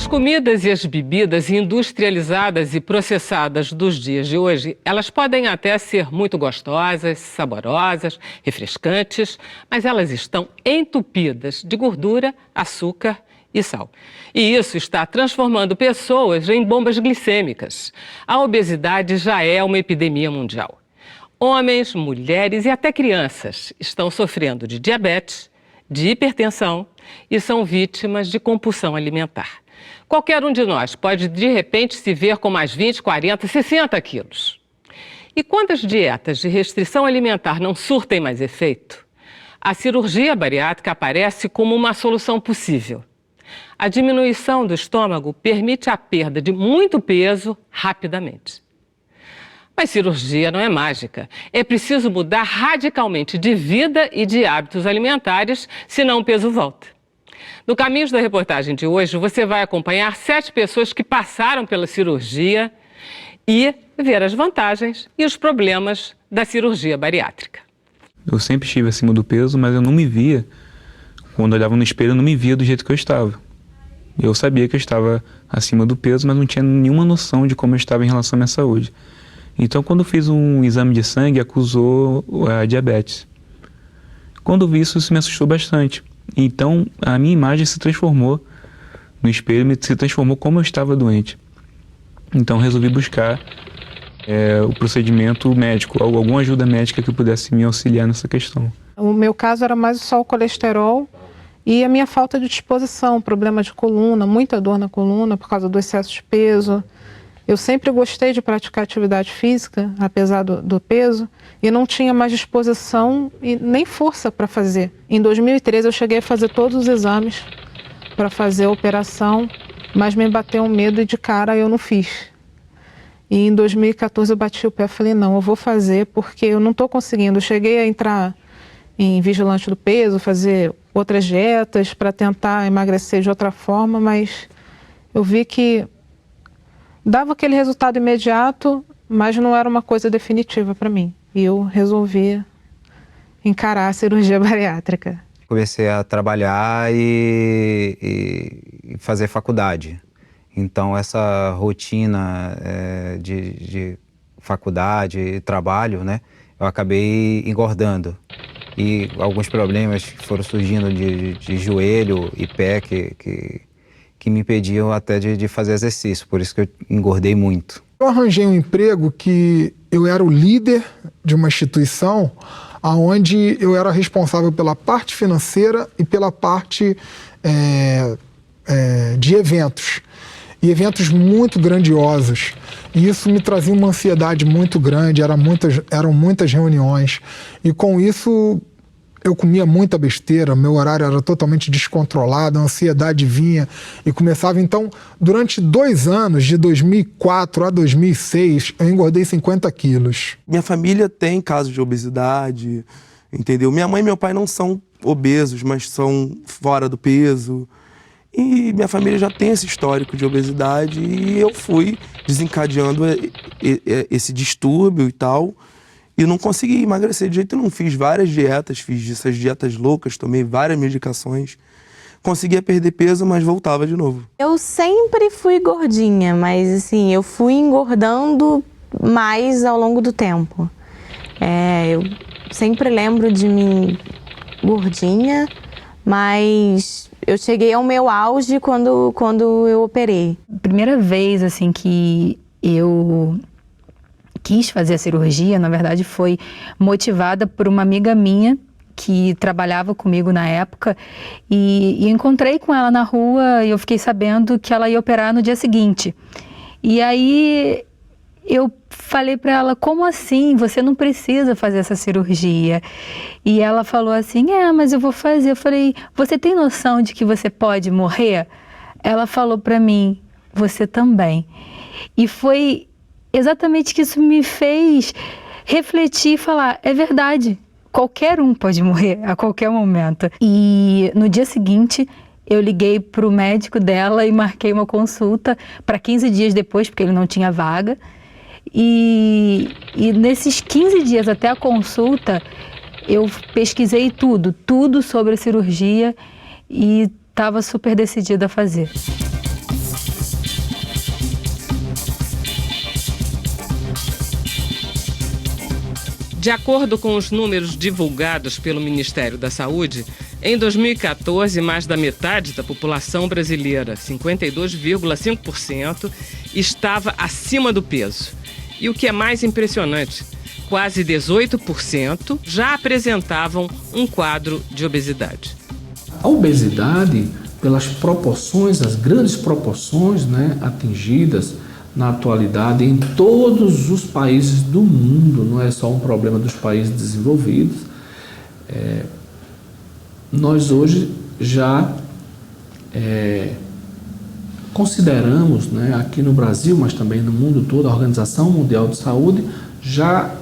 comidas e as bebidas industrializadas e processadas dos dias de hoje, elas podem até ser muito gostosas, saborosas, refrescantes, mas elas estão entupidas de gordura, açúcar e sal. E isso está transformando pessoas em bombas glicêmicas. A obesidade já é uma epidemia mundial. Homens, mulheres e até crianças estão sofrendo de diabetes, de hipertensão e são vítimas de compulsão alimentar. Qualquer um de nós pode, de repente, se ver com mais 20, 40, 60 quilos. E quando as dietas de restrição alimentar não surtem mais efeito, a cirurgia bariátrica aparece como uma solução possível. A diminuição do estômago permite a perda de muito peso rapidamente. Mas cirurgia não é mágica. É preciso mudar radicalmente de vida e de hábitos alimentares, senão o peso volta. No Caminhos da Reportagem de hoje, você vai acompanhar 7 pessoas que passaram pela cirurgia e ver as vantagens e os problemas da cirurgia bariátrica. Eu sempre estive acima do peso, mas eu não me via, quando eu olhava no espelho, eu não me via do jeito que eu estava. Eu sabia que eu estava acima do peso, mas não tinha nenhuma noção de como eu estava em relação à minha saúde. Então, quando eu fiz um exame de sangue, acusou a diabetes. Quando eu vi isso, isso me assustou bastante. Então, a minha imagem se transformou no espelho, se transformou como eu estava doente. Então, resolvi buscar o procedimento médico, alguma ajuda médica que pudesse me auxiliar nessa questão. O meu caso era mais só o colesterol e a minha falta de disposição, problema de coluna, muita dor na coluna por causa do excesso de peso. Eu sempre gostei de praticar atividade física, apesar do peso, e não tinha mais disposição e nem força para fazer. Em 2013 eu cheguei a fazer todos os exames para fazer a operação, mas me bateu um medo e de cara eu não fiz. E em 2014 eu bati o pé e falei, não, eu vou fazer porque eu não estou conseguindo. Eu cheguei a entrar em vigilante do peso, fazer outras dietas para tentar emagrecer de outra forma, mas eu vi que dava aquele resultado imediato, mas não era uma coisa definitiva para mim. E eu resolvi encarar a cirurgia bariátrica. Comecei a trabalhar e fazer faculdade. Então, essa rotina de faculdade e trabalho, né, eu acabei engordando. E alguns problemas foram surgindo de joelho e pé que me impediam até de fazer exercício, por isso que eu engordei muito. Eu arranjei um emprego que eu era o líder de uma instituição onde eu era responsável pela parte financeira e pela parte de eventos. E eventos muito grandiosos. E isso me trazia uma ansiedade muito grande, eram muitas reuniões. E com isso eu comia muita besteira, meu horário era totalmente descontrolado, a ansiedade vinha e começava. Então, durante 2 anos, de 2004 a 2006, eu engordei 50 quilos. Minha família tem casos de obesidade, entendeu? Minha mãe e meu pai não são obesos, mas são fora do peso. E minha família já tem esse histórico de obesidade e eu fui desencadeando esse distúrbio e tal. E não consegui emagrecer de jeito nenhum. Fiz várias dietas, fiz essas dietas loucas, tomei várias medicações. Conseguia perder peso, mas voltava de novo. Eu sempre fui gordinha, mas assim, eu fui engordando mais ao longo do tempo. Eu sempre lembro de mim gordinha, mas eu cheguei ao meu auge quando eu operei. Primeira vez assim que eu quis fazer a cirurgia, na verdade, foi motivada por uma amiga minha que trabalhava comigo na época e encontrei com ela na rua e eu fiquei sabendo que ela ia operar no dia seguinte. E aí eu falei para ela, como assim? Você não precisa fazer essa cirurgia. E ela falou assim, mas eu vou fazer. Eu falei, você tem noção de que você pode morrer? Ela falou para mim, você também. E foi exatamente que isso me fez refletir e falar, é verdade, qualquer um pode morrer a qualquer momento. E no dia seguinte, eu liguei para o médico dela e marquei uma consulta para 15 dias depois, porque ele não tinha vaga. E nesses 15 dias até a consulta, eu pesquisei tudo sobre a cirurgia e estava super decidida a fazer. De acordo com os números divulgados pelo Ministério da Saúde, em 2014, mais da metade da população brasileira, 52,5%, estava acima do peso. E o que é mais impressionante, quase 18% já apresentavam um quadro de obesidade. A obesidade, pelas proporções, as grandes proporções, atingidas na atualidade em todos os países do mundo, não é só um problema dos países desenvolvidos. Nós hoje já consideramos, aqui no Brasil, mas também no mundo todo, a Organização Mundial de Saúde já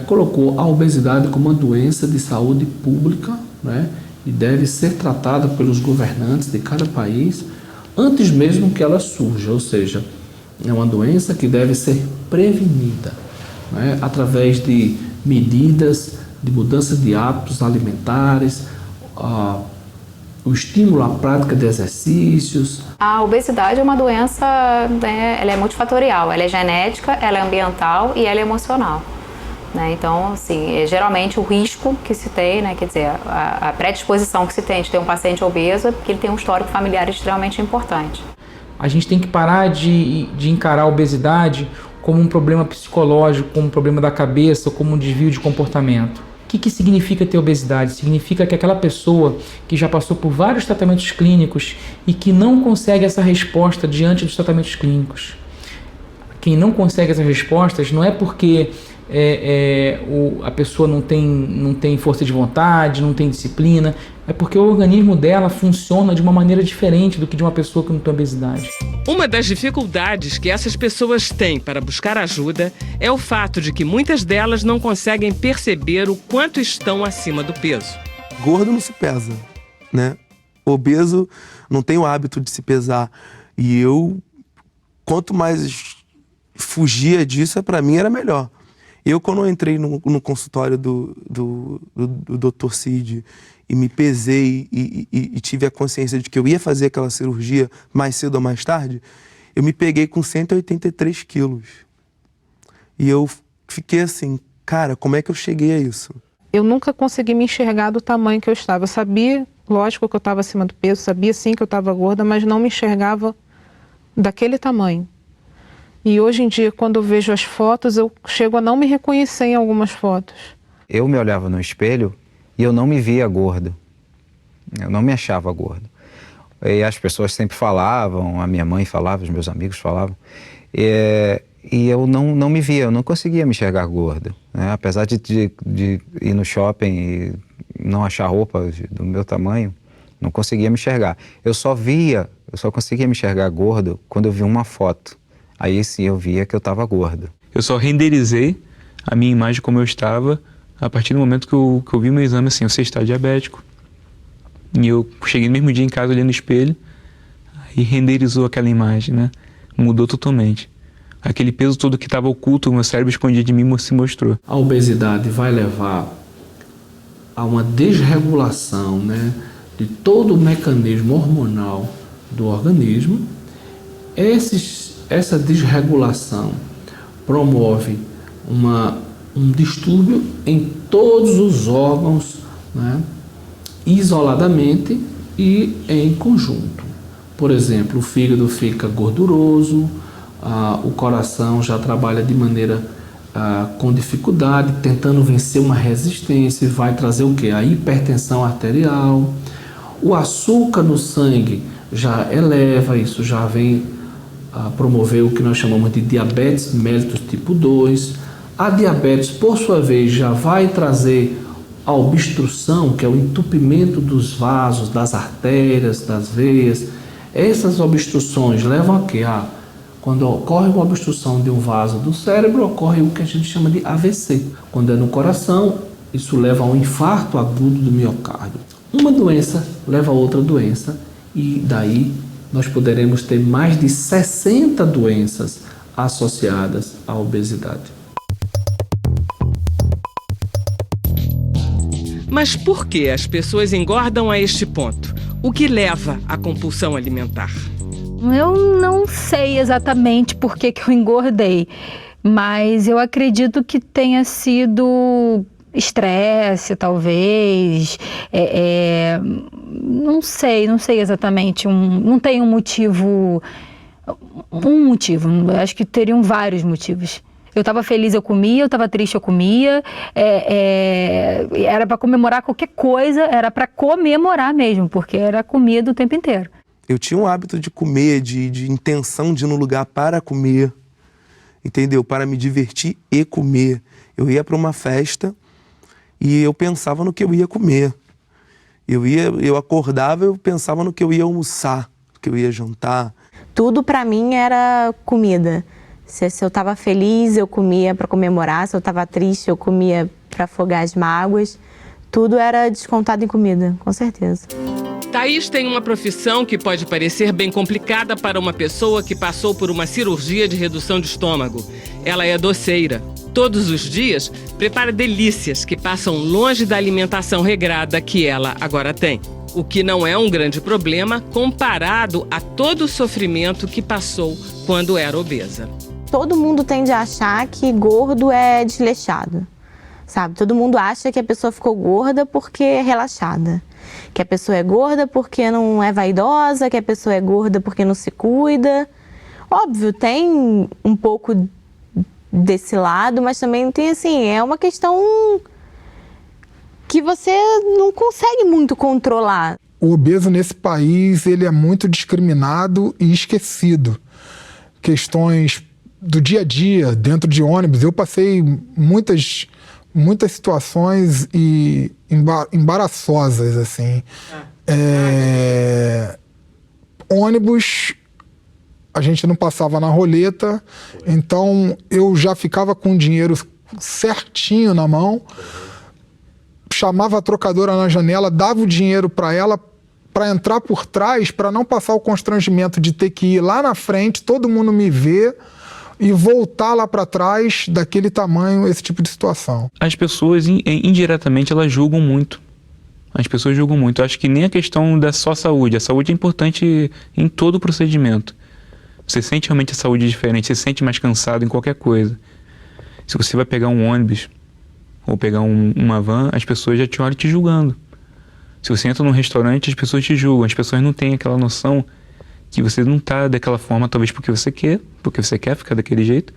colocou a obesidade como uma doença de saúde pública, e deve ser tratada pelos governantes de cada país antes mesmo que ela surja, ou seja, é uma doença que deve ser prevenida, através de medidas de mudança de hábitos alimentares, o estímulo à prática de exercícios. A obesidade é uma doença, ela é multifatorial, ela é genética, ela é ambiental e ela é emocional. Então, assim, geralmente o risco que se tem, quer dizer, a predisposição que se tem de ter um paciente obeso é porque ele tem um histórico familiar extremamente importante. A gente tem que parar de encarar a obesidade como um problema psicológico, como um problema da cabeça, como um desvio de comportamento. O que significa ter obesidade? Significa que aquela pessoa que já passou por vários tratamentos clínicos e que não consegue essa resposta diante dos tratamentos clínicos. Quem não consegue essas respostas não é porque a pessoa não tem força de vontade, não tem disciplina, é porque o organismo dela funciona de uma maneira diferente do que de uma pessoa que não tem obesidade. Uma das dificuldades que essas pessoas têm para buscar ajuda é o fato de que muitas delas não conseguem perceber o quanto estão acima do peso. Gordo não se pesa, Obeso não tem o hábito de se pesar. E quanto mais fugia disso, para mim era melhor. Quando eu entrei no consultório do Dr. Cid e me pesei e tive a consciência de que eu ia fazer aquela cirurgia mais cedo ou mais tarde, eu me peguei com 183 quilos. E eu fiquei assim, cara, como é que eu cheguei a isso? Eu nunca consegui me enxergar do tamanho que eu estava. Eu sabia, lógico, que eu estava acima do peso, sabia sim que eu estava gorda, mas não me enxergava daquele tamanho. E hoje em dia, quando eu vejo as fotos, eu chego a não me reconhecer em algumas fotos. Eu me olhava no espelho e eu não me via gordo. Eu não me achava gordo. E as pessoas sempre falavam, a minha mãe falava, os meus amigos falavam. E eu não me via, eu não conseguia me enxergar gordo. Apesar de ir no shopping e não achar roupa do meu tamanho, não conseguia me enxergar. Eu só conseguia me enxergar gordo quando eu vi uma foto. Aí sim eu via que eu estava gordo. Eu só renderizei a minha imagem como eu estava a partir do momento que eu vi meu exame assim, você está diabético. E eu cheguei no mesmo dia em casa olhando no espelho e renderizou aquela imagem, Mudou totalmente. Aquele peso todo que estava oculto, o meu cérebro escondia de mim, se mostrou. A obesidade vai levar a uma desregulação, de todo o mecanismo hormonal do organismo. Essa desregulação promove um distúrbio em todos os órgãos, isoladamente e em conjunto. Por exemplo, o fígado fica gorduroso, o coração já trabalha de maneira com dificuldade, tentando vencer uma resistência, e vai trazer o quê? A hipertensão arterial. O açúcar no sangue já eleva, isso já vem a promover o que nós chamamos de diabetes mellitus tipo 2. A diabetes, por sua vez, já vai trazer a obstrução, que é o entupimento dos vasos, das artérias, das veias. Essas obstruções levam a quê? Quando ocorre uma obstrução de um vaso do cérebro, ocorre o que a gente chama de AVC. Quando é no coração, isso leva a um infarto agudo do miocárdio. Uma doença leva a outra doença e daí nós poderemos ter mais de 60 doenças associadas à obesidade. Mas por que as pessoas engordam a este ponto? O que leva à compulsão alimentar? Eu não sei exatamente por que eu engordei. mas eu acredito que tenha sido estresse, talvez, não sei exatamente, não tem um motivo, acho que teriam vários motivos. Eu estava feliz, eu comia, eu estava triste, eu comia, era para comemorar qualquer coisa, era para comemorar mesmo, porque era comida o tempo inteiro. Eu tinha um hábito de comer, de intenção de ir no lugar para comer, entendeu? Para me divertir e comer. Eu ia para uma festa e eu pensava no que eu ia comer. Eu acordava e eu pensava no que eu ia almoçar, no que eu ia jantar. Tudo para mim era comida. Se eu estava feliz, eu comia para comemorar. Se eu estava triste, eu comia para afogar as mágoas. Tudo era descontado em comida, com certeza. Thaís tem uma profissão que pode parecer bem complicada para uma pessoa que passou por uma cirurgia de redução de estômago. Ela é doceira. Todos os dias, prepara delícias que passam longe da alimentação regrada que ela agora tem. O que não é um grande problema comparado a todo o sofrimento que passou quando era obesa. Todo mundo tende a achar que gordo é desleixado, sabe? Todo mundo acha que a pessoa ficou gorda porque é relaxada. Que a pessoa é gorda porque não é vaidosa, que a pessoa é gorda porque não se cuida. Óbvio, tem um pouco desse lado, mas também tem assim, é uma questão que você não consegue muito controlar. O obeso nesse país, ele é muito discriminado e esquecido. Questões do dia a dia, dentro de ônibus, eu passei muitas situações embaraçosas, assim. Ônibus, a gente não passava na roleta, então eu já ficava com o dinheiro certinho na mão, chamava a trocadora na janela, dava o dinheiro para ela para entrar por trás, para não passar o constrangimento de ter que ir lá na frente, todo mundo me ver e voltar lá para trás daquele tamanho, esse tipo de situação. As pessoas, indiretamente, elas julgam muito. As pessoas julgam muito. Eu acho que nem a questão da só saúde. A saúde é importante em todo o procedimento. Você sente realmente a saúde diferente, você se sente mais cansado em qualquer coisa. Se você vai pegar um ônibus ou pegar uma van, as pessoas já te olham te julgando. Se você entra num restaurante, as pessoas te julgam. As pessoas não têm aquela noção que você não está daquela forma, talvez porque você quer ficar daquele jeito.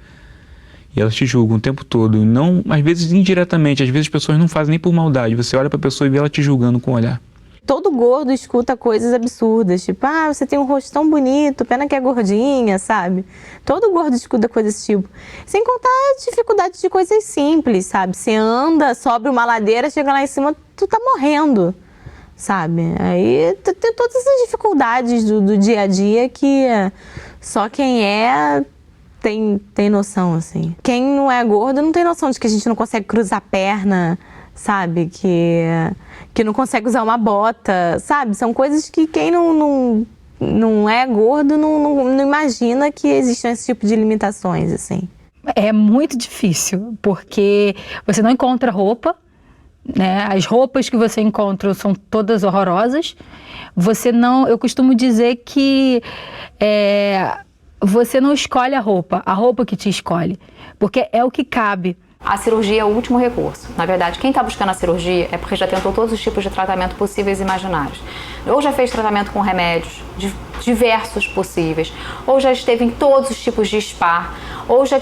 E elas te julgam o tempo todo. Não, às vezes indiretamente, às vezes as pessoas não fazem nem por maldade. Você olha para a pessoa e vê ela te julgando com o olhar. Todo gordo escuta coisas absurdas, tipo, você tem um rosto tão bonito, pena que é gordinha, sabe? Todo gordo escuta coisas desse tipo. Sem contar a dificuldade de coisas simples, sabe? Você anda, sobe uma ladeira, chega lá em cima, tu tá morrendo, sabe? Aí tem todas essas dificuldades do dia a dia que só quem tem noção, assim. Quem não é gordo não tem noção de que a gente não consegue cruzar a perna, sabe? Que não consegue usar uma bota, sabe? São coisas que quem não é gordo não imagina que existem esse tipo de limitações, assim. É muito difícil, porque você não encontra roupa, né? As roupas que você encontra são todas horrorosas. Eu costumo dizer que você não escolhe a roupa que te escolhe, porque é o que cabe. A cirurgia é o último recurso. Na verdade, quem está buscando a cirurgia é porque já tentou todos os tipos de tratamento possíveis e imaginários. Ou já fez tratamento com remédios, diversos possíveis, ou já esteve em todos os tipos de spa, ou já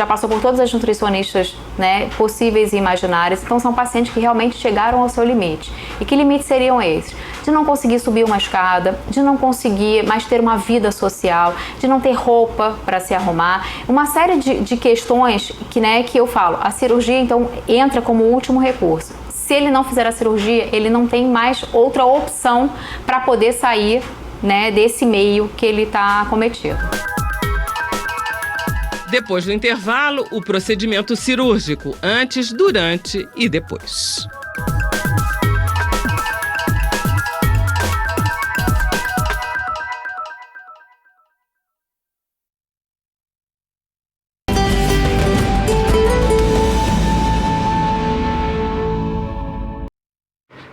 passou por todas as nutricionistas, né, possíveis e imaginárias. Então são pacientes que realmente chegaram ao seu limite. E que limites seriam esses? De não conseguir subir uma escada, de não conseguir mais ter uma vida social, de não ter roupa para se arrumar, uma série de questões que eu falo. A cirurgia, então, entra como último recurso. Se ele não fizer a cirurgia, ele não tem mais outra opção para poder sair, né, desse meio que ele está acometido. Depois do intervalo, o procedimento cirúrgico, antes, durante e depois.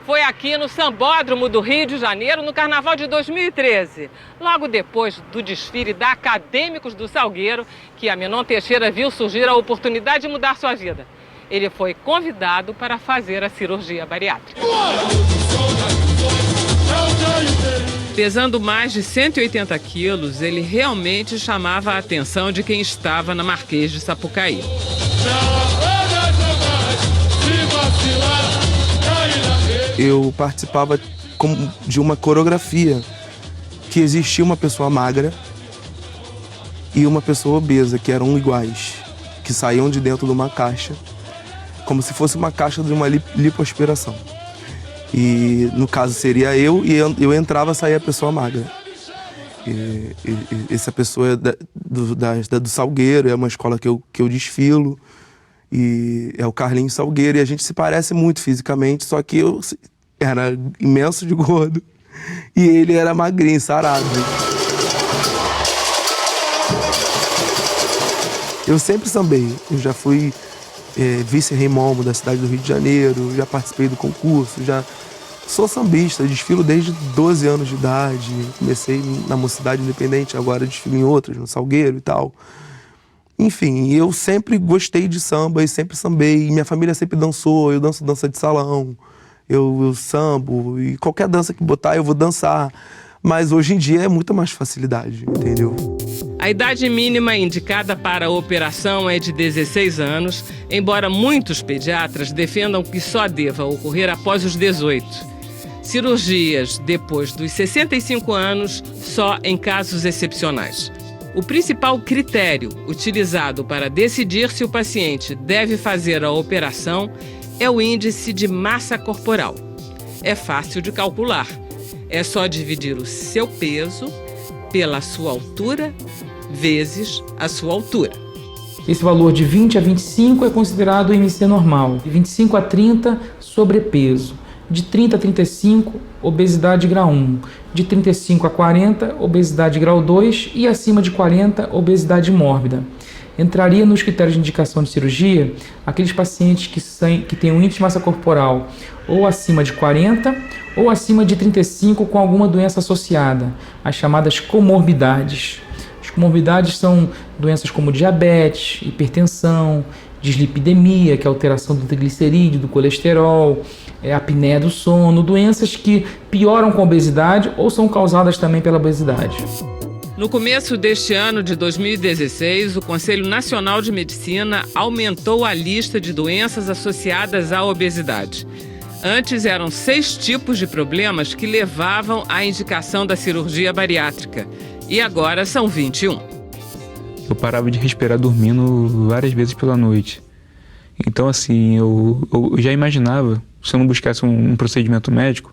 Foi aqui no Sambódromo do Rio de Janeiro no Carnaval de 2013. Logo depois do desfile da Acadêmicos do Salgueiro, que a Menon Teixeira viu surgir a oportunidade de mudar sua vida. Ele foi convidado para fazer a cirurgia bariátrica. Pesando mais de 180 quilos, ele realmente chamava a atenção de quem estava na Marquês de Sapucaí. Eu participava de uma coreografia que existia uma pessoa magra e uma pessoa obesa, que eram iguais, que saíam de dentro de uma caixa, como se fosse uma caixa de uma lipoaspiração. E no caso seria eu, e eu entrava e saía a pessoa magra. E essa pessoa é do Salgueiro, é uma escola que eu desfilo, e é o Carlinhos Salgueiro, e a gente se parece muito fisicamente, só que eu era imenso de gordo e ele era magrinho, sarado. Eu sempre sambei, eu já fui vice-rei Momo da cidade do Rio de Janeiro, já participei do concurso, já sou sambista, desfilo desde 12 anos de idade, comecei na Mocidade Independente, agora desfilo em outras, no Salgueiro e tal. Enfim, eu sempre gostei de samba e sempre sambei, minha família sempre dançou, eu danço dança de salão, eu sambo, e qualquer dança que botar eu vou dançar, mas hoje em dia é muita mais facilidade, entendeu? A idade mínima indicada para a operação é de 16 anos, embora muitos pediatras defendam que só deva ocorrer após os 18. Cirurgias depois dos 65 anos, só em casos excepcionais. O principal critério utilizado para decidir se o paciente deve fazer a operação é o índice de massa corporal. É fácil de calcular. É só dividir o seu peso pela sua altura vezes a sua altura. Esse valor de 20 a 25 é considerado IMC normal. De 25 a 30, sobrepeso. De 30 a 35, obesidade grau 1. De 35 a 40, obesidade grau 2. E acima de 40, obesidade mórbida. Entraria nos critérios de indicação de cirurgia aqueles pacientes que têm um índice de massa corporal ou acima de 40 ou acima de 35 com alguma doença associada, as chamadas comorbidades. As comorbidades são doenças como diabetes, hipertensão, dislipidemia, que é a alteração do triglicerídeo, do colesterol, apneia do sono, doenças que pioram com a obesidade ou são causadas também pela obesidade. No começo deste ano de 2016, o Conselho Nacional de Medicina aumentou a lista de doenças associadas à obesidade. Antes eram 6 tipos de problemas que levavam à indicação da cirurgia bariátrica. E agora são 21. Eu parava de respirar dormindo várias vezes pela noite. Então, assim, eu já imaginava, se eu não buscasse um procedimento médico,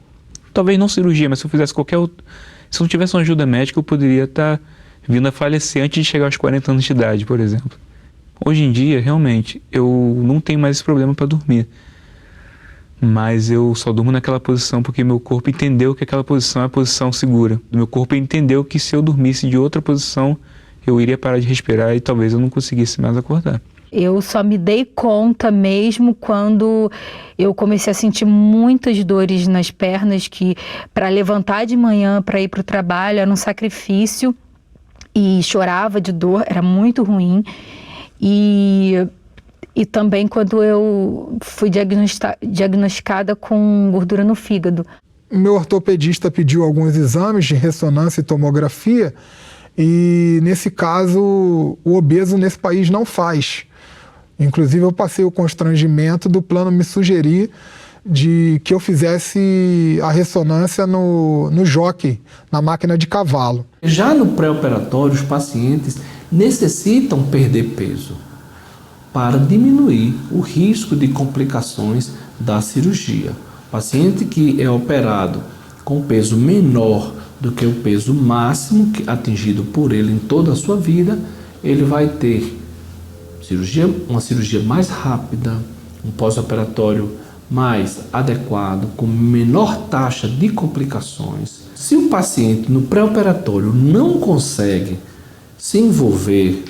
talvez não cirurgia, mas se eu fizesse qualquer outro... Se eu não tivesse uma ajuda médica, eu poderia estar vindo a falecer antes de chegar aos 40 anos de idade, por exemplo. Hoje em dia, realmente, eu não tenho mais esse problema para dormir. Mas eu só durmo naquela posição porque meu corpo entendeu que aquela posição é a posição segura. Meu corpo entendeu que se eu dormisse de outra posição, eu iria parar de respirar e talvez eu não conseguisse mais acordar. Eu só me dei conta mesmo quando eu comecei a sentir muitas dores nas pernas, que para levantar de manhã, para ir para o trabalho, era um sacrifício e chorava de dor, era muito ruim. E também quando eu fui diagnosticada com gordura no fígado. Meu ortopedista pediu alguns exames de ressonância e tomografia e, nesse caso, o obeso nesse país não faz. Inclusive, eu passei o constrangimento do plano me sugerir de que eu fizesse a ressonância no jockey, na máquina de cavalo. Já no pré-operatório, os pacientes necessitam perder peso para diminuir o risco de complicações da cirurgia. O paciente que é operado com peso menor do que o peso máximo atingido por ele em toda a sua vida, ele vai ter uma cirurgia mais rápida, um pós-operatório mais adequado, com menor taxa de complicações. Se o paciente no pré-operatório não consegue se envolver,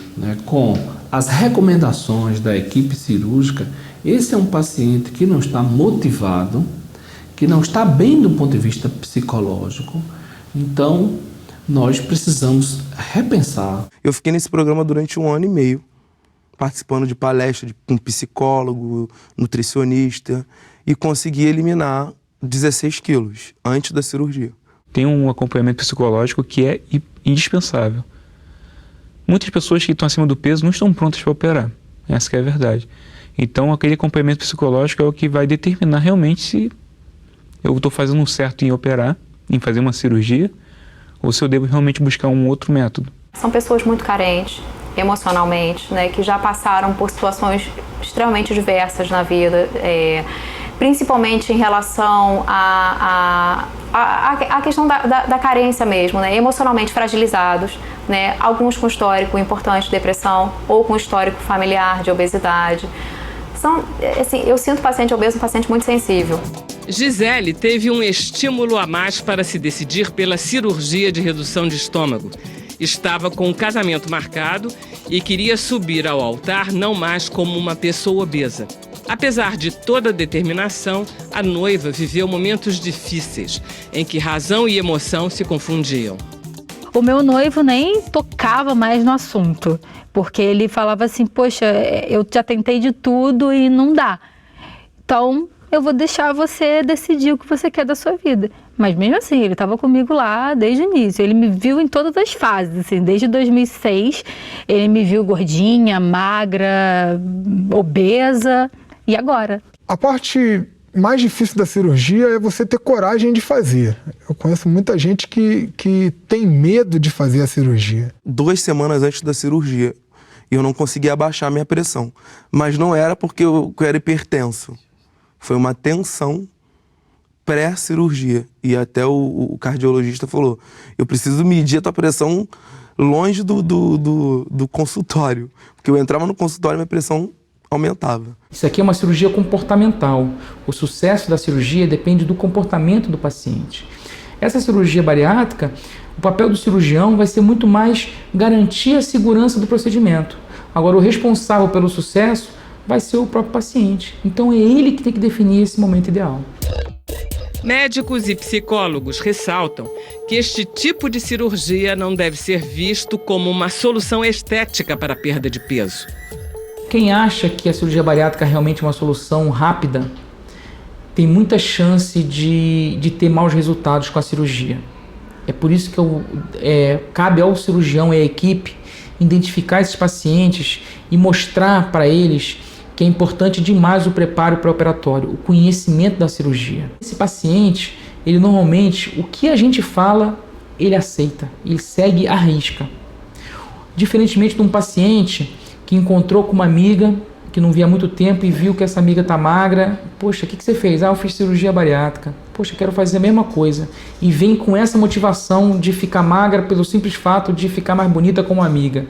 com as recomendações da equipe cirúrgica, esse é um paciente que não está motivado, que não está bem do ponto de vista psicológico. Então, nós precisamos repensar. Eu fiquei nesse programa durante 1 ano e meio, participando de palestras com psicólogo, nutricionista, e consegui eliminar 16 quilos antes da cirurgia. Tem um acompanhamento psicológico que é indispensável. Muitas pessoas que estão acima do peso não estão prontas para operar. Essa que é a verdade. Então, aquele acompanhamento psicológico é o que vai determinar realmente se eu estou fazendo certo em operar, em fazer uma cirurgia, ou se eu devo realmente buscar um outro método. São pessoas muito carentes emocionalmente, né, que já passaram por situações extremamente diversas na vida, principalmente em relação à questão da carência mesmo, né, emocionalmente fragilizados, né, alguns com histórico importante de depressão ou com histórico familiar de obesidade. Assim, eu sinto o paciente obeso um paciente muito sensível. Gisele teve um estímulo a mais para se decidir pela cirurgia de redução de estômago. Estava com o casamento marcado e queria subir ao altar não mais como uma pessoa obesa. Apesar de toda a determinação, a noiva viveu momentos difíceis, em que razão e emoção se confundiam. O meu noivo nem tocava mais no assunto, porque ele falava assim, poxa, eu já tentei de tudo e não dá. Então, eu vou deixar você decidir o que você quer da sua vida. Mas mesmo assim, ele estava comigo lá desde o início. Ele me viu em todas as fases, assim, desde 2006. Ele me viu gordinha, magra, obesa. E agora? A parte mais difícil da cirurgia é você ter coragem de fazer. Eu conheço muita gente que tem medo de fazer a cirurgia. 2 semanas antes da cirurgia, eu não conseguia abaixar minha pressão. Mas não era porque eu era hipertenso. Foi uma tensão pré-cirurgia. E até o cardiologista falou, eu preciso medir a tua pressão longe do consultório. Porque eu entrava no consultório e minha pressão aumentava. Isso aqui é uma cirurgia comportamental. O sucesso da cirurgia depende do comportamento do paciente. Essa cirurgia bariátrica, o papel do cirurgião vai ser muito mais garantir a segurança do procedimento. Agora, o responsável pelo sucesso vai ser o próprio paciente. Então, é ele que tem que definir esse momento ideal. Médicos e psicólogos ressaltam que este tipo de cirurgia não deve ser visto como uma solução estética para a perda de peso. Quem acha que a cirurgia bariátrica é realmente uma solução rápida, tem muita chance de ter maus resultados com a cirurgia. É por isso que cabe ao cirurgião e à equipe identificar esses pacientes e mostrar para eles que é importante demais o preparo pré-operatório, o conhecimento da cirurgia. Esse paciente, ele normalmente, o que a gente fala, ele aceita, ele segue à risca. Diferentemente de um paciente que encontrou com uma amiga que não via há muito tempo e viu que essa amiga está magra. Poxa, o que você fez? Eu fiz cirurgia bariátrica. Poxa, quero fazer a mesma coisa. E vem com essa motivação de ficar magra pelo simples fato de ficar mais bonita como amiga.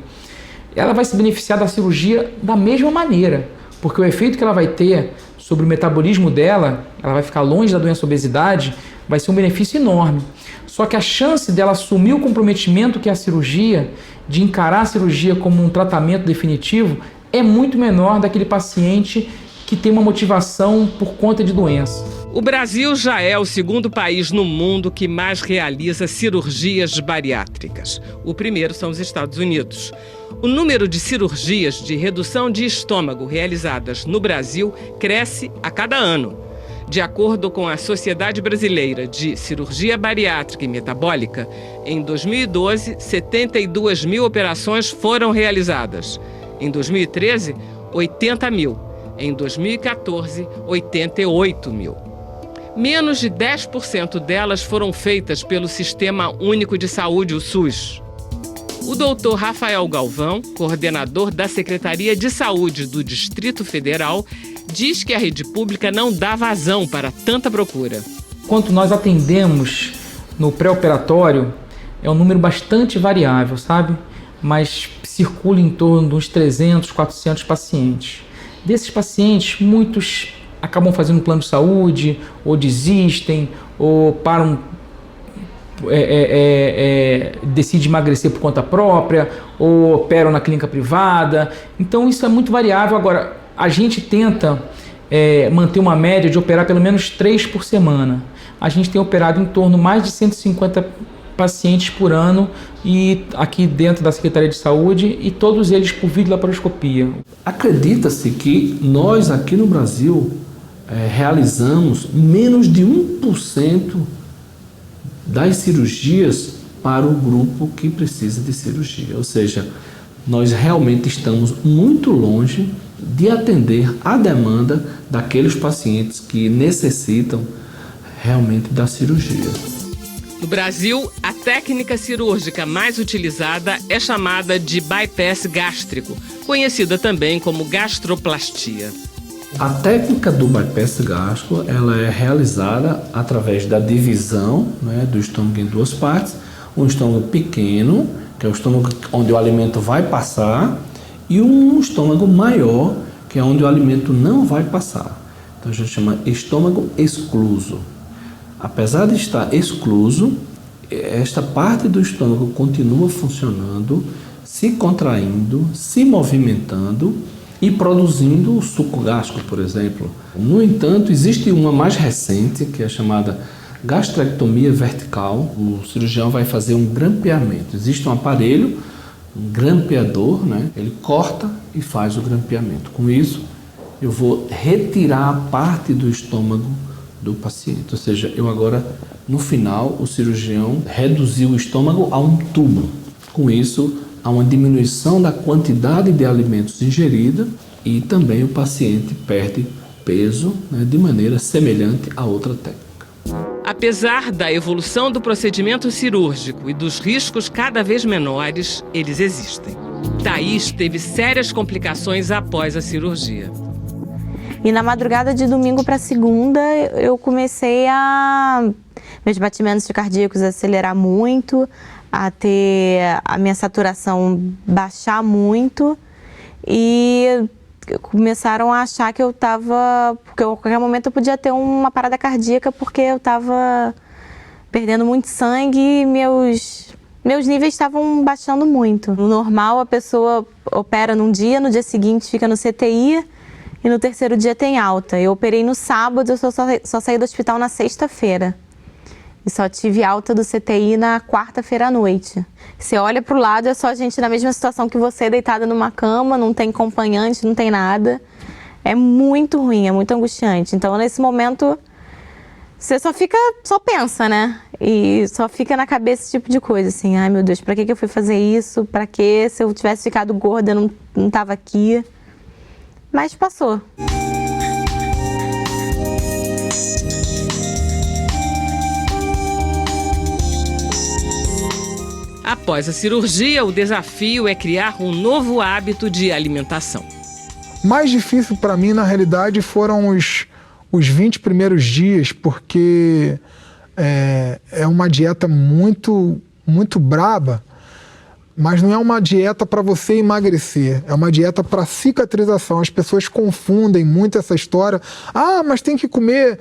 Ela vai se beneficiar da cirurgia da mesma maneira, porque o efeito que ela vai ter sobre o metabolismo dela, ela vai ficar longe da doença obesidade, vai ser um benefício enorme. Só que a chance dela assumir o comprometimento que é a cirurgia, de encarar a cirurgia como um tratamento definitivo, é muito menor daquele paciente que tem uma motivação por conta de doença. O Brasil já é o segundo país no mundo que mais realiza cirurgias bariátricas. O primeiro são os Estados Unidos. O número de cirurgias de redução de estômago realizadas no Brasil cresce a cada ano. De acordo com a Sociedade Brasileira de Cirurgia Bariátrica e Metabólica, em 2012, 72 mil operações foram realizadas. Em 2013, 80 mil. Em 2014, 88 mil. Menos de 10% delas foram feitas pelo Sistema Único de Saúde, o SUS. O doutor Rafael Galvão, coordenador da Secretaria de Saúde do Distrito Federal, diz que a rede pública não dá vazão para tanta procura. Quanto nós atendemos no pré-operatório, é um número bastante variável, sabe? Mas circula em torno de uns 300, 400 pacientes. Desses pacientes, muitos acabam fazendo plano de saúde, ou desistem, ou param, decidem emagrecer por conta própria, ou operam na clínica privada. Então isso é muito variável. Agora, a gente tenta manter uma média de operar pelo menos 3 por semana. A gente tem operado em torno de mais de 150 pacientes por ano e aqui dentro da Secretaria de Saúde, e todos eles por videolaparoscopia. Acredita-se que nós aqui no Brasil realizamos menos de 1% das cirurgias para o grupo que precisa de cirurgia. Ou seja, nós realmente estamos muito longe de atender a demanda daqueles pacientes que necessitam realmente da cirurgia. No Brasil, a técnica cirúrgica mais utilizada é chamada de bypass gástrico, conhecida também como gastroplastia. A técnica do bypass gástrico ela é realizada através da divisão, né, do estômago em duas partes. Um estômago pequeno, que é o estômago onde o alimento vai passar, e um estômago maior, que é onde o alimento não vai passar. Então a gente chama estômago excluso. Apesar de estar excluso, esta parte do estômago continua funcionando, se contraindo, se movimentando e produzindo o suco gástrico, por exemplo. No entanto, existe uma mais recente, que é chamada gastrectomia vertical. O cirurgião vai fazer um grampeamento. Existe um aparelho, um grampeador, né? Ele corta e faz o grampeamento. Com isso, eu vou retirar a parte do estômago do paciente. Ou seja, eu agora, no final, o cirurgião reduziu o estômago a um tubo. Com isso, há uma diminuição da quantidade de alimentos ingerida e também o paciente perde peso, né, de maneira semelhante a outra técnica. Apesar da evolução do procedimento cirúrgico e dos riscos cada vez menores, eles existem. Thaís teve sérias complicações após a cirurgia. E na madrugada de domingo para segunda, eu comecei meus batimentos cardíacos acelerar muito, a ter a minha saturação baixar muito, e começaram a achar que eu estava... Porque a qualquer momento eu podia ter uma parada cardíaca, porque eu estava perdendo muito sangue e meus níveis estavam baixando muito. No normal, a pessoa opera num dia, no dia seguinte fica no CTI, e no terceiro dia tem alta. Eu operei no sábado, eu só saí do hospital na sexta-feira. E só tive alta do CTI na quarta-feira à noite. Você olha para o lado, é só gente na mesma situação que você, deitada numa cama, não tem acompanhante, não tem nada. É muito ruim, é muito angustiante. Então, nesse momento, você só pensa, né? E só fica na cabeça esse tipo de coisa, assim. Ai, meu Deus, para que eu fui fazer isso? Para que? Se eu tivesse ficado gorda, eu não estava aqui. Mas passou. Após a cirurgia, o desafio é criar um novo hábito de alimentação. Mais difícil para mim, na realidade, foram os 20 primeiros dias, porque é uma dieta muito, muito braba, mas não é uma dieta para você emagrecer, é uma dieta para cicatrização. As pessoas confundem muito essa história. Ah, mas tem que comer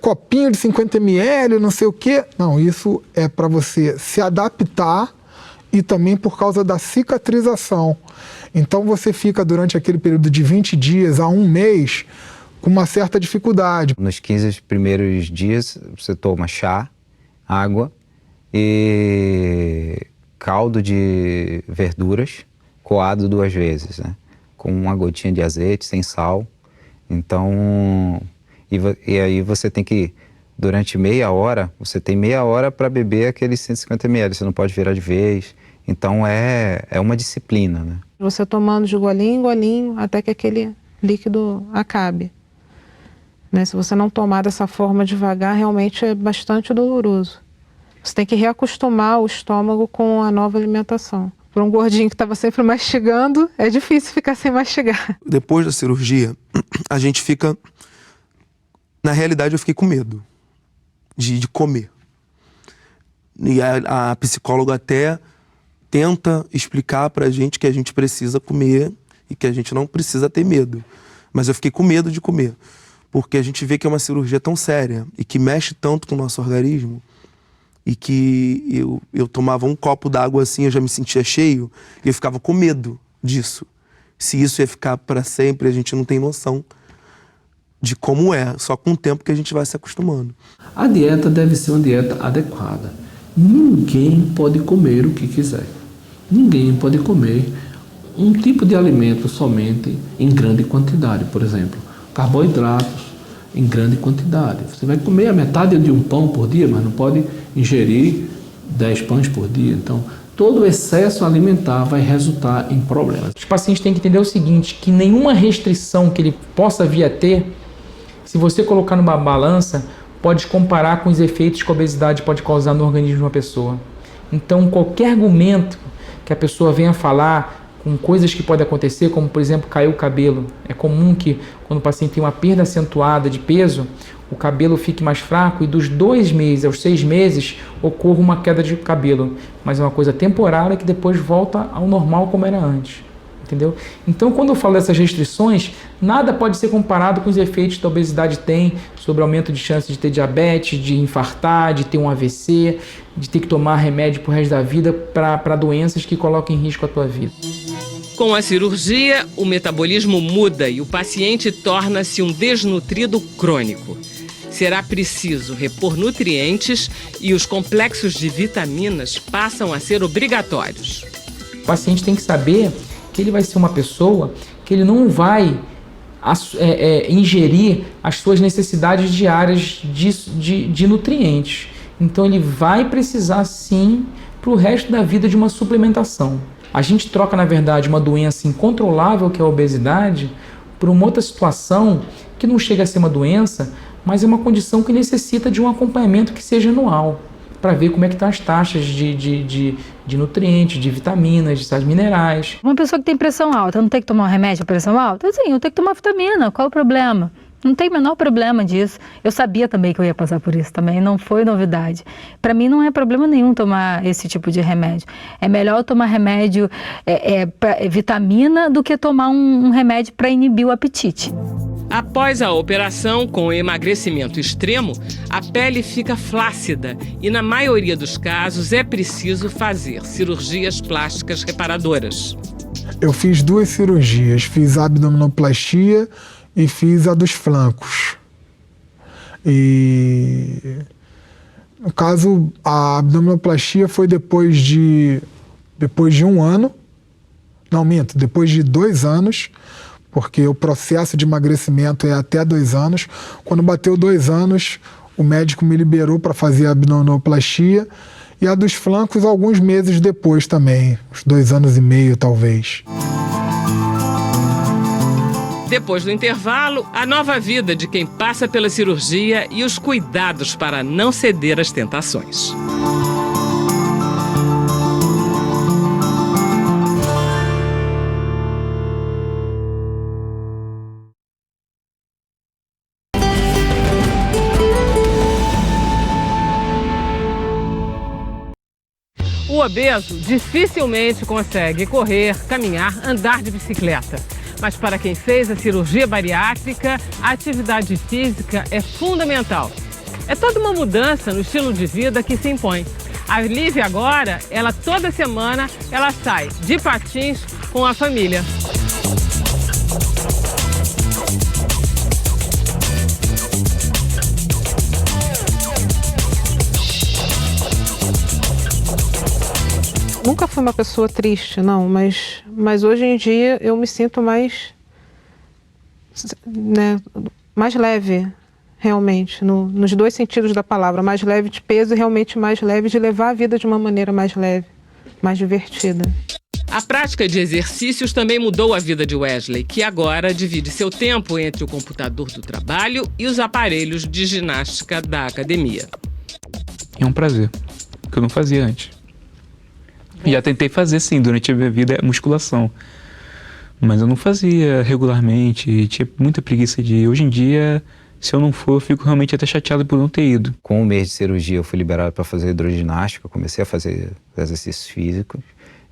copinho de 50 ml, não sei o quê. Não, isso é para você se adaptar e também por causa da cicatrização. Então você fica durante aquele período de 20 dias a um mês com uma certa dificuldade. Nos 15 primeiros dias você toma chá, água e caldo de verduras coado 2 vezes, né? Com uma gotinha de azeite, sem sal. Então, e aí você tem que, durante meia hora, você tem meia hora para beber aqueles 150 ml, você não pode virar de vez. Então é uma disciplina, né? Você tomando de golinho em golinho até que aquele líquido acabe. Né? Se você não tomar dessa forma devagar, realmente é bastante doloroso. Você tem que reacostumar o estômago com a nova alimentação. Para um gordinho que estava sempre mastigando, é difícil ficar sem mastigar. Depois da cirurgia, a gente fica... Na realidade, eu fiquei com medo de comer. E a psicóloga até tenta explicar pra gente que a gente precisa comer e que a gente não precisa ter medo. Mas eu fiquei com medo de comer, porque a gente vê que é uma cirurgia tão séria e que mexe tanto com o nosso organismo, e que eu tomava um copo d'água assim, eu já me sentia cheio, e eu ficava com medo disso. Se isso ia ficar para sempre, a gente não tem noção. de como é, só com o tempo que a gente vai se acostumando. A dieta deve ser uma dieta adequada. Ninguém pode comer o que quiser. Ninguém pode comer um tipo de alimento somente em grande quantidade. Por exemplo, carboidratos em grande quantidade. Você vai comer a metade de um pão por dia, mas não pode ingerir 10 pães por dia. Então, todo excesso alimentar vai resultar em problemas. Os pacientes têm que entender o seguinte, que nenhuma restrição que ele possa vir a ter, se você colocar numa balança, pode comparar com os efeitos que a obesidade pode causar no organismo de uma pessoa. Então, qualquer argumento que a pessoa venha falar com coisas que podem acontecer, como, por exemplo, cair o cabelo. É comum que, quando o paciente tem uma perda acentuada de peso, o cabelo fique mais fraco e dos 2 meses aos 6 meses ocorra uma queda de cabelo. Mas é uma coisa temporária que depois volta ao normal como era antes. Entendeu? Então, quando eu falo dessas restrições, nada pode ser comparado com os efeitos que a obesidade tem sobre aumento de chance de ter diabetes, de infartar, de ter um AVC, de ter que tomar remédio pro resto da vida para doenças que colocam em risco a tua vida. Com a cirurgia, o metabolismo muda e o paciente torna-se um desnutrido crônico. Será preciso repor nutrientes e os complexos de vitaminas passam a ser obrigatórios. O paciente tem que saber que ele vai ser uma pessoa que ele não vai ingerir as suas necessidades diárias de nutrientes. Então ele vai precisar sim para o resto da vida de uma suplementação. A gente troca, na verdade, uma doença incontrolável, que é a obesidade, por uma outra situação que não chega a ser uma doença, mas é uma condição que necessita de um acompanhamento que seja anual, para ver como é que estão as taxas de nutrientes, de vitaminas, de sais minerais. Uma pessoa que tem pressão alta, não tem que tomar um remédio para pressão alta? Sim, eu tenho que tomar vitamina, qual o problema? Não tem o menor problema disso. Eu sabia também que eu ia passar por isso também, não foi novidade. Para mim não é problema nenhum tomar esse tipo de remédio. É melhor eu tomar remédio, vitamina, do que tomar um remédio para inibir o apetite. Após a operação com emagrecimento extremo, a pele fica flácida e, na maioria dos casos, é preciso fazer cirurgias plásticas reparadoras. Eu fiz 2 cirurgias, fiz a abdominoplastia e fiz a dos flancos. E no caso, a abdominoplastia foi depois de 1 ano, não minto, depois de 2 anos, porque o processo de emagrecimento é até 2 anos. Quando bateu 2 anos, o médico me liberou para fazer a abdominoplastia, e a dos flancos alguns meses depois também, uns 2 anos e meio talvez. Depois do intervalo, a nova vida de quem passa pela cirurgia e os cuidados para não ceder às tentações. O obeso dificilmente consegue correr, caminhar, andar de bicicleta. Mas para quem fez a cirurgia bariátrica, a atividade física é fundamental. É toda uma mudança no estilo de vida que se impõe. A Lívia agora, toda semana, ela sai de patins com a família. Nunca fui uma pessoa triste, não, mas hoje em dia eu me sinto mais leve, realmente, nos 2 sentidos da palavra, mais leve de peso e realmente mais leve de levar a vida de uma maneira mais leve, mais divertida. A prática de exercícios também mudou a vida de Wesley, que agora divide seu tempo entre o computador do trabalho e os aparelhos de ginástica da academia. É um prazer, que eu não fazia antes. Já tentei fazer, sim, durante a minha vida, musculação. Mas eu não fazia regularmente, tinha muita preguiça de ir. Hoje em dia, se eu não for, eu fico realmente até chateado por não ter ido. Com 1 mês de cirurgia, eu fui liberado para fazer hidroginástica, comecei a fazer exercícios físicos,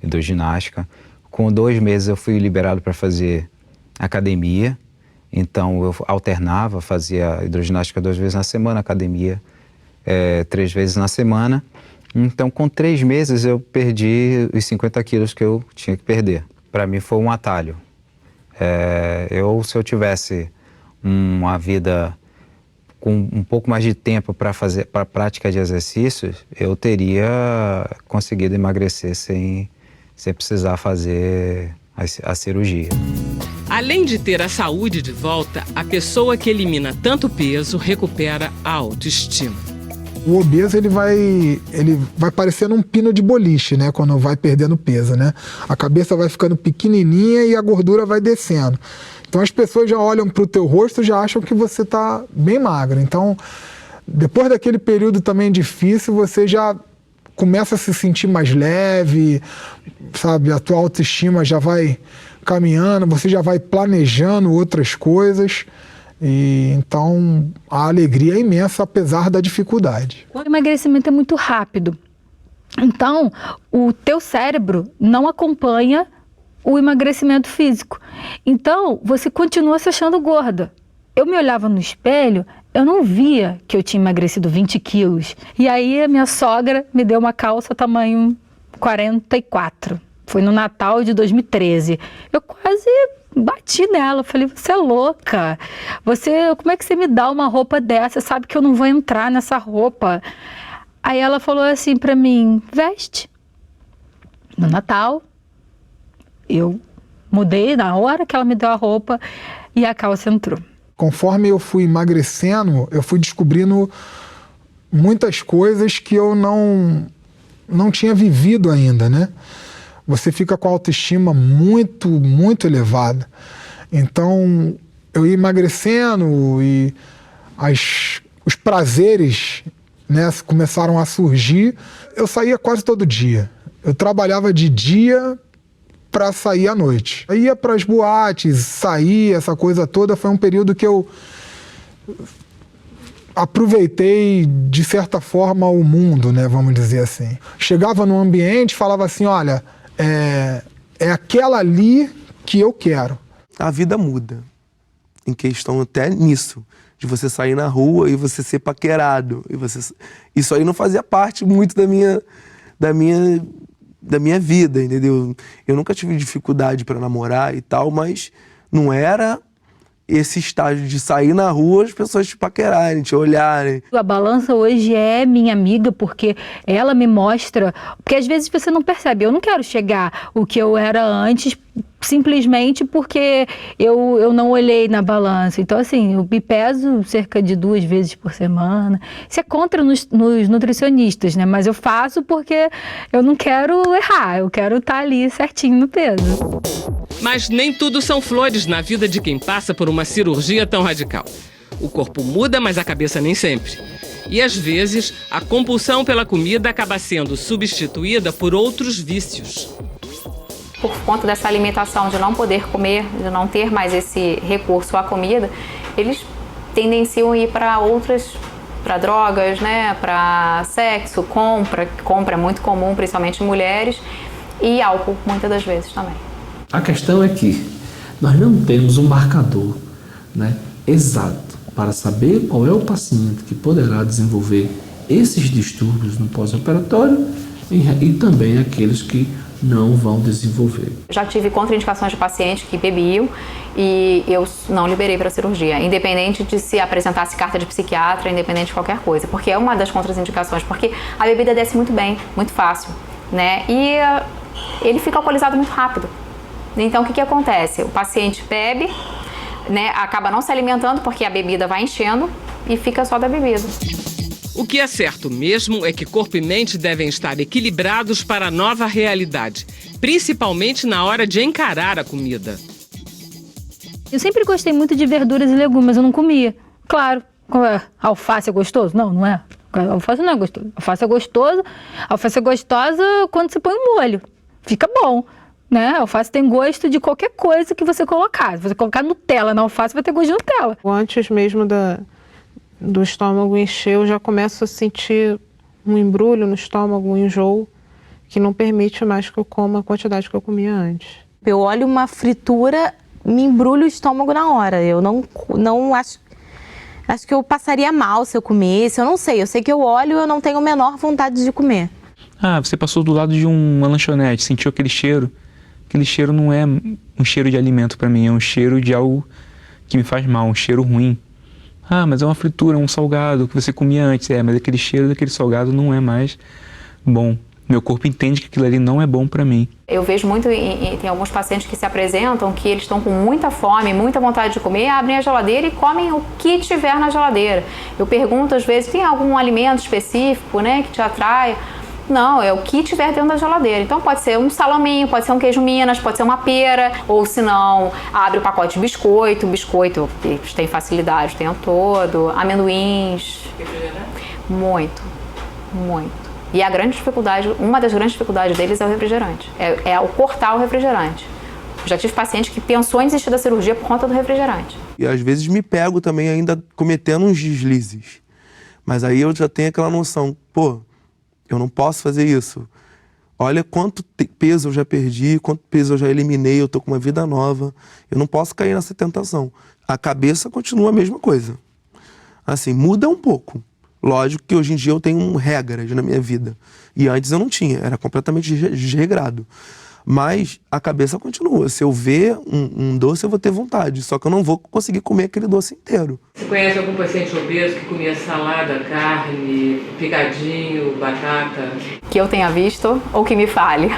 hidroginástica. Com 2 meses, eu fui liberado para fazer academia. Então, eu alternava, fazia hidroginástica 2 vezes na semana, academia 3 vezes na semana. Então, com 3 meses, eu perdi os 50 quilos que eu tinha que perder. Para mim, foi um atalho. Se eu tivesse uma vida com um pouco mais de tempo para a prática de exercícios, eu teria conseguido emagrecer sem precisar fazer a cirurgia. Além de ter a saúde de volta, a pessoa que elimina tanto peso recupera a autoestima. O obeso ele vai parecendo um pino de boliche, né? Quando vai perdendo peso, né? A cabeça vai ficando pequenininha e a gordura vai descendo. Então as pessoas já olham para o teu rosto e já acham que você está bem magro. Então, depois daquele período também difícil, você já começa a se sentir mais leve, sabe? A tua autoestima já vai caminhando, você já vai planejando outras coisas. E então a alegria é imensa, apesar da dificuldade. O emagrecimento é muito rápido. Então, o teu cérebro não acompanha o emagrecimento físico. Então, você continua se achando gorda. Eu me olhava no espelho, eu não via que eu tinha emagrecido 20 quilos. E aí a minha sogra me deu uma calça tamanho 44. Foi no Natal de 2013. Eu quase bati nela. Eu falei, você é louca. Como é que você me dá uma roupa dessa? Você sabe que eu não vou entrar nessa roupa. Aí ela falou assim pra mim, veste. No Natal, eu mudei na hora que ela me deu a roupa e a calça entrou. Conforme eu fui emagrecendo, eu fui descobrindo muitas coisas que eu não tinha vivido ainda, né? Você fica com a autoestima muito, muito elevada. Então, eu ia emagrecendo e os prazeres, né, começaram a surgir. Eu saía quase todo dia. Eu trabalhava de dia para sair à noite. Eu ia para as boates, saía, essa coisa toda. Foi um período que eu aproveitei, de certa forma, o mundo, né, vamos dizer assim. Chegava num ambiente, falava assim, olha, é aquela ali que eu quero. A vida muda, em questão até nisso, de você sair na rua e você ser paquerado. Isso aí não fazia parte muito da minha vida, entendeu? Eu nunca tive dificuldade para namorar e tal, mas não era esse estágio de sair na rua, as pessoas te paquerarem, te olharem. A balança hoje é minha amiga porque ela me mostra, porque às vezes você não percebe, eu não quero chegar o que eu era antes simplesmente porque eu não olhei na balança. Então assim, eu me peso cerca de 2 vezes por semana. Isso é contra nos nutricionistas, né? Mas eu faço porque eu não quero errar, eu quero estar ali certinho no peso. Mas nem tudo são flores na vida de quem passa por uma cirurgia tão radical. O corpo muda, mas a cabeça nem sempre. E às vezes, a compulsão pela comida acaba sendo substituída por outros vícios. Por conta dessa alimentação, de não poder comer, de não ter mais esse recurso à comida, eles tendenciam a ir para drogas, né? Para sexo, compra é muito comum, principalmente em mulheres, e álcool, muitas das vezes também. A questão é que nós não temos um marcador, né, exato para saber qual é o paciente que poderá desenvolver esses distúrbios no pós-operatório e também aqueles que não vão desenvolver. Já tive contraindicações de pacientes que bebiam e eu não liberei para cirurgia, independente de se apresentasse carta de psiquiatra, independente de qualquer coisa, porque é uma das contraindicações, porque a bebida desce muito bem, muito fácil, né? E ele fica alcoolizado muito rápido. Então, o que acontece? O paciente bebe, né, acaba não se alimentando porque a bebida vai enchendo e fica só da bebida. O que é certo mesmo é que corpo e mente devem estar equilibrados para a nova realidade, principalmente na hora de encarar a comida. Eu sempre gostei muito de verduras e legumes, mas eu não comia. Claro, alface é gostoso? Não, não é. Alface não é gostoso. Alface é gostosa quando você põe um molho. Fica bom. Né? A alface tem gosto de qualquer coisa que você colocar. Se você colocar Nutella na alface, vai ter gosto de Nutella. Antes mesmo do estômago encher, eu já começo a sentir um embrulho no estômago, um enjoo, que não permite mais que eu coma a quantidade que eu comia antes. Eu olho uma fritura, me embrulho o estômago na hora. Eu não acho que eu passaria mal se eu comesse. Eu não sei. Eu sei que eu olho e eu não tenho a menor vontade de comer. Você passou do lado de uma lanchonete, sentiu aquele cheiro. Aquele cheiro não é um cheiro de alimento para mim, é um cheiro de algo que me faz mal, um cheiro ruim. Ah, mas é uma fritura, um salgado que você comia antes. Mas aquele cheiro daquele salgado não é mais bom. Meu corpo entende que aquilo ali não é bom para mim. Eu vejo muito, tem alguns pacientes que se apresentam que eles estão com muita fome, muita vontade de comer, abrem a geladeira e comem o que tiver na geladeira. Eu pergunto às vezes, tem algum alimento específico, né, que te atrai? Não, é o que tiver dentro da geladeira. Então pode ser um salaminho, pode ser um queijo Minas, pode ser uma pera, ou se não, abre o pacote de biscoito. Biscoito eles têm facilidade o tempo todo, amendoins. Muito, muito. E a grande dificuldade, uma das grandes dificuldades deles é o refrigerante. É o cortar o refrigerante. Eu já tive paciente que pensou em desistir da cirurgia por conta do refrigerante. E às vezes me pego também ainda cometendo uns deslizes. Mas aí eu já tenho aquela noção, pô, eu não posso fazer isso. Olha quanto peso eu já perdi, quanto peso eu já eliminei, eu tô com uma vida nova. Eu não posso cair nessa tentação. A cabeça continua a mesma coisa. Assim, muda um pouco. Lógico que hoje em dia eu tenho regras na minha vida. E antes eu não tinha, era completamente desregrado. Mas a cabeça continua. Se eu ver um doce, eu vou ter vontade. Só que eu não vou conseguir comer aquele doce inteiro. Você conhece algum paciente obeso que comia salada, carne, picadinho, batata? Que eu tenha visto ou que me fale?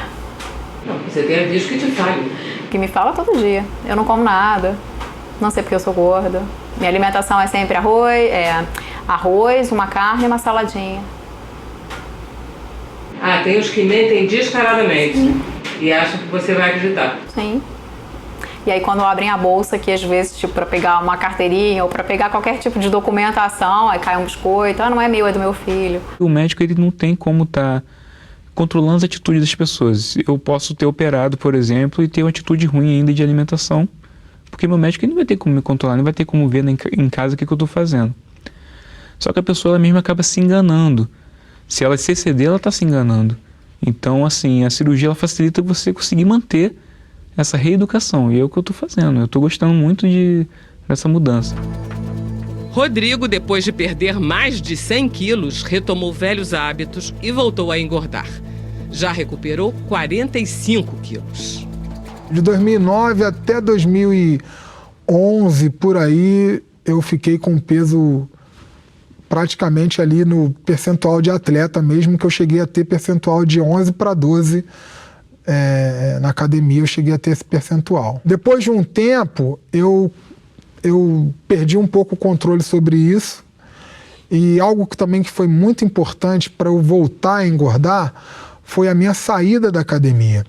Não, você tenha visto que te fale. Que me fala todo dia. Eu não como nada. Não sei porque eu sou gorda. Minha alimentação é sempre arroz, uma carne e uma saladinha. Ah, tem os que mentem descaradamente. Sim. E acham que você vai acreditar. Sim. E aí quando abrem a bolsa, que às vezes, tipo, para pegar uma carteirinha ou para pegar qualquer tipo de documentação, aí cai um biscoito, não é meu, é do meu filho. O médico, ele não tem como estar controlando as atitudes das pessoas. Eu posso ter operado, por exemplo, e ter uma atitude ruim ainda de alimentação, porque meu médico ele não vai ter como me controlar, não vai ter como ver em casa o que eu estou fazendo. Só que a pessoa ela mesma acaba se enganando. Se ela se exceder, ela está se enganando. Então, assim, a cirurgia ela facilita você conseguir manter essa reeducação. E é o que eu estou fazendo. Eu estou gostando muito dessa mudança. Rodrigo, depois de perder mais de 100 quilos, retomou velhos hábitos e voltou a engordar. Já recuperou 45 quilos. De 2009 até 2011, por aí, eu fiquei com peso praticamente ali no percentual de atleta mesmo, que eu cheguei a ter percentual de 11 para 12 na academia, eu cheguei a ter esse percentual. Depois de um tempo, eu perdi um pouco o controle sobre isso, e algo que também foi muito importante para eu voltar a engordar foi a minha saída da academia.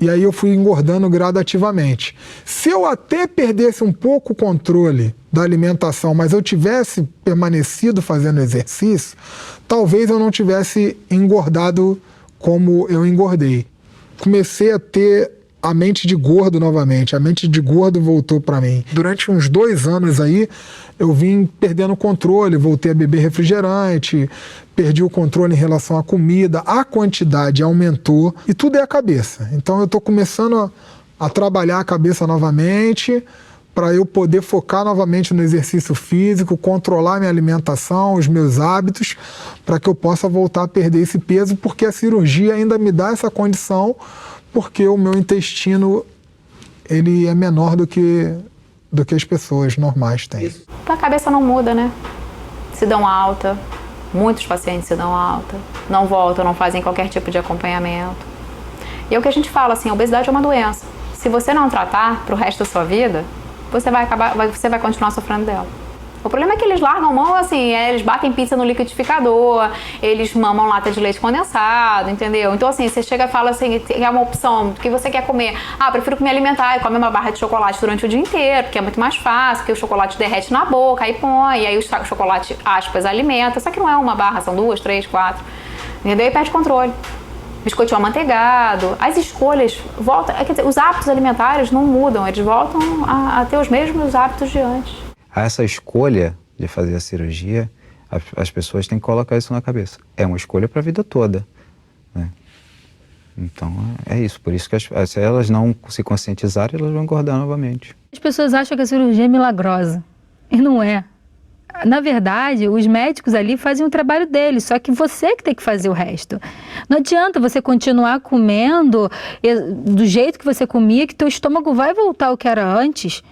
E aí eu fui engordando gradativamente. Se eu até perdesse um pouco o controle da alimentação, mas eu tivesse permanecido fazendo exercício, talvez eu não tivesse engordado como eu engordei. Comecei a ter a mente de gordo novamente, a mente de gordo voltou para mim. Durante uns 2 anos aí, eu vim perdendo o controle, voltei a beber refrigerante, perdi o controle em relação à comida, a quantidade aumentou e tudo é a cabeça. Então eu estou começando a trabalhar a cabeça novamente para eu poder focar novamente no exercício físico, controlar minha alimentação, os meus hábitos, para que eu possa voltar a perder esse peso, porque a cirurgia ainda me dá essa condição, porque o meu intestino ele é menor do que as pessoas normais têm. A cabeça não muda, né? Se dão alta, muitos pacientes se dão alta, não voltam, não fazem qualquer tipo de acompanhamento. E é o que a gente fala, assim, a obesidade é uma doença. Se você não tratar pro resto da sua vida, você vai continuar sofrendo dela. O problema é que eles largam mão, assim, eles batem pizza no liquidificador, eles mamam lata de leite condensado, entendeu? Então, assim, você chega e fala assim, que é uma opção, o que você quer comer? Ah, eu prefiro me alimentar e come uma barra de chocolate durante o dia inteiro, porque é muito mais fácil, porque o chocolate derrete na boca, aí põe, e aí o chocolate, aspas, alimenta, só que não é uma barra, são 2, 3, 4, entendeu? E perde controle. Biscoitinho amanteigado, as escolhas voltam, quer dizer, os hábitos alimentares não mudam, eles voltam a ter os mesmos hábitos de antes. Essa escolha de fazer a cirurgia, as pessoas têm que colocar isso na cabeça. É uma escolha para a vida toda, né? Então é isso, por isso que se elas não se conscientizarem, elas vão engordar novamente. As pessoas acham que a cirurgia é milagrosa, e não é. Na verdade, os médicos ali fazem o trabalho deles, só que você que tem que fazer o resto. Não adianta você continuar comendo do jeito que você comia, que teu estômago vai voltar ao que era antes.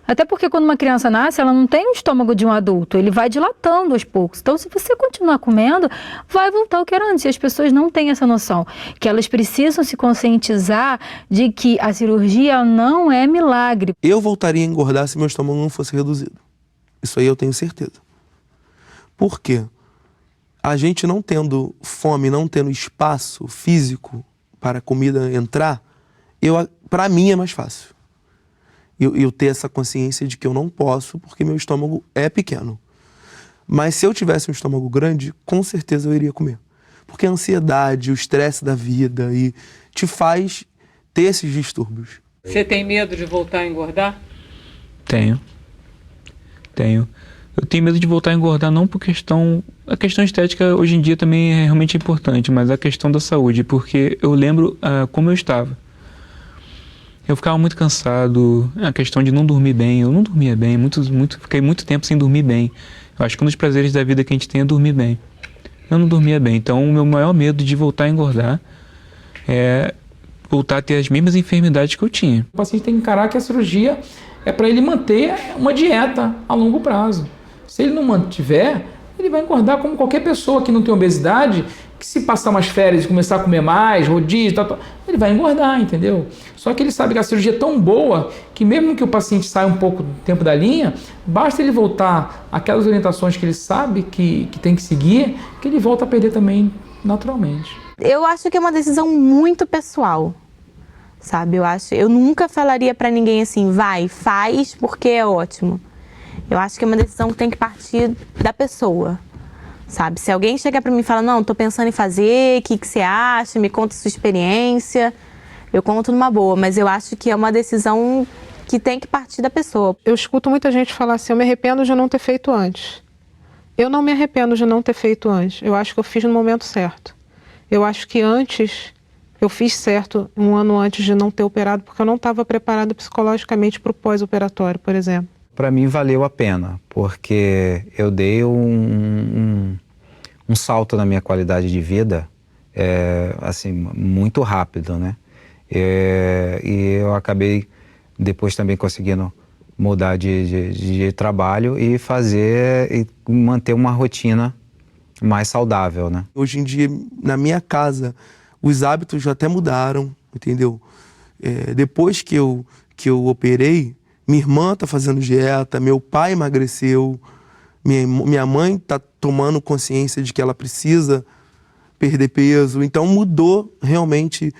Até porque quando uma criança nasce, ela não tem o estômago de um adulto, ele vai dilatando aos poucos. Então, se você continuar comendo, vai voltar ao que era antes. E as pessoas não têm essa noção, que elas precisam se conscientizar de que a cirurgia não é milagre. Eu voltaria a engordar se meu estômago não fosse reduzido. Isso aí eu tenho certeza. Por quê? A gente não tendo fome, não tendo espaço físico para a comida entrar, para mim é mais fácil. Eu ter essa consciência de que eu não posso porque meu estômago é pequeno. Mas se eu tivesse um estômago grande, com certeza eu iria comer. Porque a ansiedade, o estresse da vida te faz ter esses distúrbios. Você tem medo de voltar a engordar? Tenho. Eu tenho medo de voltar a engordar não por questão... A questão estética hoje em dia também é realmente importante, mas a questão da saúde, porque eu lembro como eu estava. Eu ficava muito cansado, a questão de não dormir bem, eu não dormia bem, fiquei muito tempo sem dormir bem. Eu acho que um dos prazeres da vida que a gente tem é dormir bem. Eu não dormia bem, então o meu maior medo de voltar a engordar é voltar a ter as mesmas enfermidades que eu tinha. O paciente tem que encarar que a cirurgia é para ele manter uma dieta a longo prazo. Se ele não mantiver, ele vai engordar como qualquer pessoa que não tem obesidade, que se passar umas férias e começar a comer mais, rodízio, ele vai engordar, entendeu? Só que ele sabe que a cirurgia é tão boa que mesmo que o paciente saia um pouco do tempo da linha, basta ele voltar àquelas orientações que ele sabe que tem que seguir, que ele volta a perder também naturalmente. Eu acho que é uma decisão muito pessoal, sabe? Eu nunca falaria para ninguém assim, vai, faz porque é ótimo. Eu acho que é uma decisão que tem que partir da pessoa, sabe? Se alguém chegar para mim e falar, não, tô pensando em fazer, o que você acha? Me conta a sua experiência. Eu conto numa boa, mas eu acho que é uma decisão que tem que partir da pessoa. Eu escuto muita gente falar assim, eu me arrependo de não ter feito antes. Eu não me arrependo de não ter feito antes. Eu acho que eu fiz no momento certo. Eu acho que antes, eu fiz certo um ano antes de não ter operado, porque eu não estava preparada psicologicamente para o pós-operatório, por exemplo. Para mim valeu a pena, porque eu dei um salto na minha qualidade de vida, assim, muito rápido, né? E eu acabei depois também conseguindo mudar de trabalho e manter uma rotina mais saudável, né? Hoje em dia, na minha casa, os hábitos já até mudaram, entendeu? Depois que eu operei, minha irmã está fazendo dieta, meu pai emagreceu, minha mãe está tomando consciência de que ela precisa perder peso. Então mudou realmente,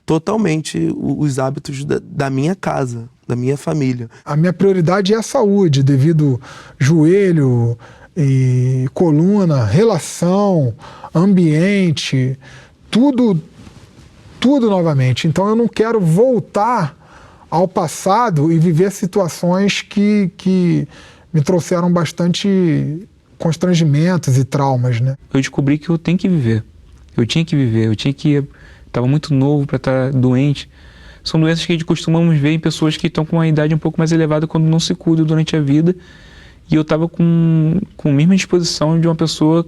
totalmente os hábitos da minha casa, da minha família. A minha prioridade é a saúde, devido joelho, e coluna, relação, ambiente, tudo novamente. Então eu não quero voltar ao passado e viver situações que me trouxeram bastante constrangimentos e traumas, né? Eu descobri que eu tenho que viver. Eu tinha que viver, estava muito novo para estar doente. São doenças que a gente costumamos ver em pessoas que estão com uma idade um pouco mais elevada quando não se cuidam durante a vida. E eu estava com a mesma disposição de uma pessoa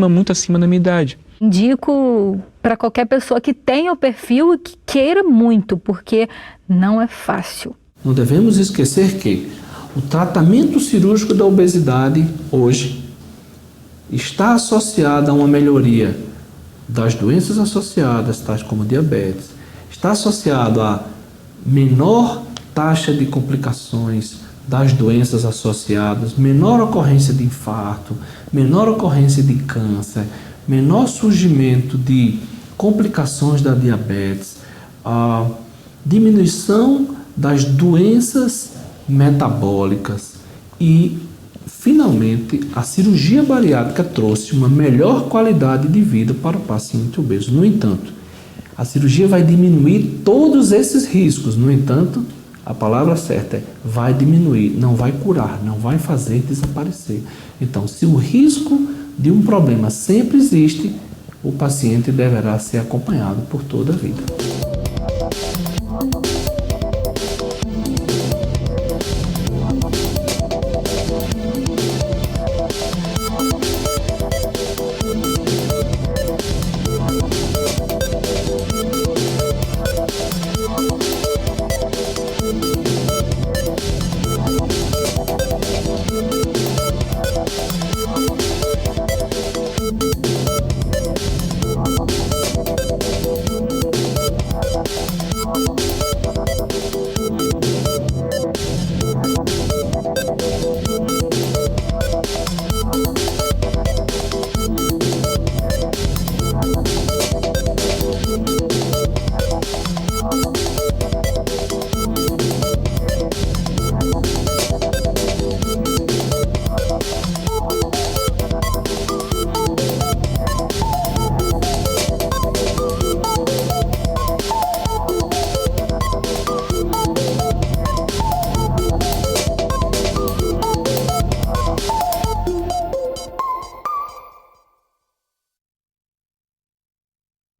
muito acima da minha idade. Indico para qualquer pessoa que tenha o perfil e que queira muito, porque não é fácil. Não devemos esquecer que o tratamento cirúrgico da obesidade hoje está associado a uma melhoria das doenças associadas, tais como diabetes, está associado a menor taxa de complicações das doenças associadas, menor ocorrência de infarto, menor ocorrência de câncer, menor surgimento de complicações da diabetes, a diminuição das doenças metabólicas e, finalmente, a cirurgia bariátrica trouxe uma melhor qualidade de vida para o paciente obeso. No entanto, a cirurgia vai diminuir todos esses riscos. No entanto, a palavra certa é vai diminuir, não vai curar, não vai fazer desaparecer. Então, se o risco de um problema sempre existe, o paciente deverá ser acompanhado por toda a vida.